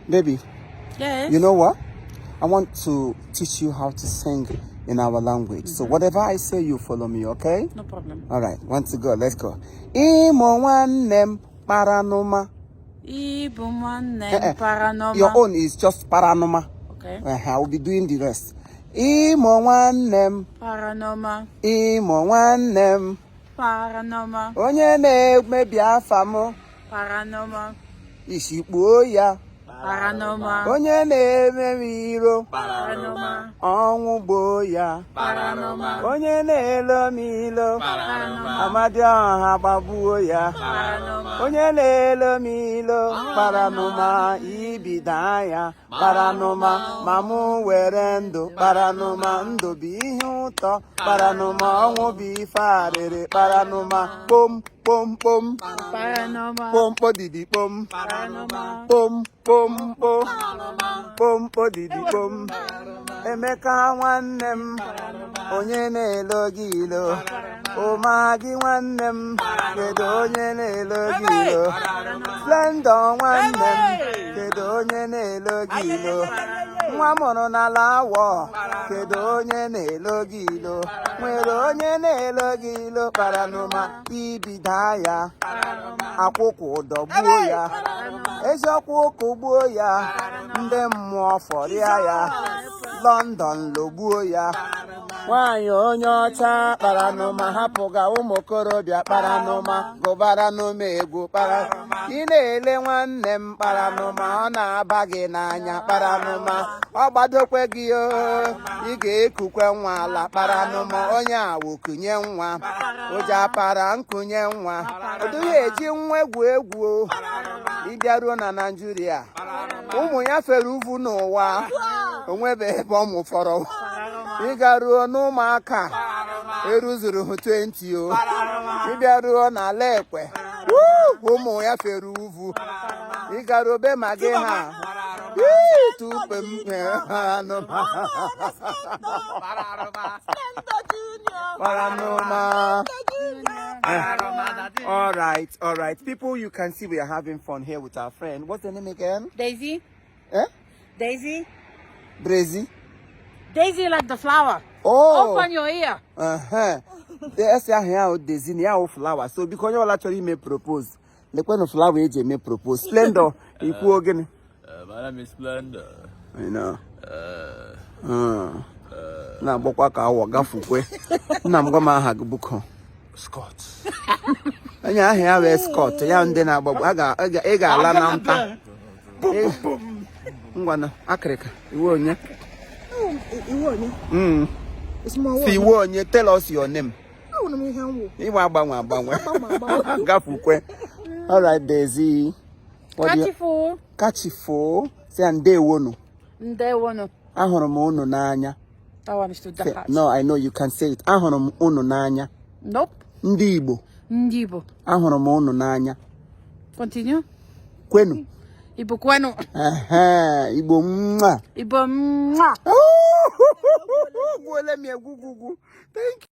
Baby. Yes. You know what? I want to teach you how to sing in our language. So whatever I say, you follow me, okay? No problem. All right. Want to go? Let's go. Imo nwannem paranoma. Igbo nwannem paranoma. Your own is just paranoma. Okay. I will be doing the rest. Imo nwannem Paranoma. Imo nwannem Paranoma. onye na-emebi afa m Paranoma. isikpuo ya. Paranoma. Onye na-eme m iro Paranoma. ọnwụ gboo ya. Paranoma. Onye na-elo m ilo Paranoma. Amadioha gbagbuo ya. Paranoma. Onye na-elo m ilo paranụma ibida ya. Paranụma ma mụ were ndụ. Paranụma ndụ bụ ihe ụtọ. Paranụma ọnwụ bụ ife arịrị. Paranụma pom pom pom. Paranoma. Pompo didi pom. Paranoma. Pom pom pom. Pompo didi pom. Emeka nwanne m onye na-elo gị ilo. Ụma gị nwanne m kedu onye na-elo gị ilo. Splendor nwanne m kedu onye na-elo gị ilo. Nwa mụrụ n'ala awọ kedu onye na-elo gị ilo. Nwere onye na-elo gị ilo. Paranụma ibida ya. Akwụkwọ dọgbuo ya. Eziokwu ụkwụ gbuo ya. Ndị mmụọ fọrịa ya. London logbuo ya. Nwanyị onye ọcha paranụma hapụga ụmụ okorobịa. Paranụma gụbaranụma egwu. Ị na-ele nwanne m paranụma ọ na-aba gị n'anya. Paranụma ọ gbadokwe gị o. Ị ga-ekukwe nwa ala. Paranụma onye awụkunye nwa. Ụja para nkunye nwa. Ọ dịghị eji nwa egwu egwu. Ịbịaruo na Naịjirịa ụmụ ya fere uvu n'ụwa. Onwebe ebe ọ mụfọrọ. Ịgaruo n'ụmụaka eruzuru 20 o. Ịbịaruo n'ala ekwe ụmụ ya fere uvu. Ịgaruo be ma gị ha tupe m Paranoma. All right. People, you can see we are having fun here with our friend. What's the name again? Daisy. Eh? Daisy. Brazy. Daisy like the flower. Oh. Open your ear. They say here Daisy near flower. So because you actually may propose. The kind of flower age may propose. Splendor. You again. My name is Splendor. I know. Na bokwa ka awo gafukwe. Na mgoma ha gbuko. Scott. Anya ahia we Scott. Ya ndị na agbagbo ị ga-ala na mpa. Ngwana Africa. Iwe onye? Iwe onye? Si iwe onye, tell us your name. Iwe agbanwe. Gafukwe. All right, Daisy. Kachifo. Say ndewono. Ndewono. Ahụrụ m unu n'anya. That one is to the heart. No, I know you can say it. Ahụrụ m unu n'anya. Nope. Ndị Igbo. Ndị Igbo. Ahụrụ m unu n'anya. Continue. Kwenu. Igbo kwenu. Igbo mwa. Igbo mwa. Let me Thank you.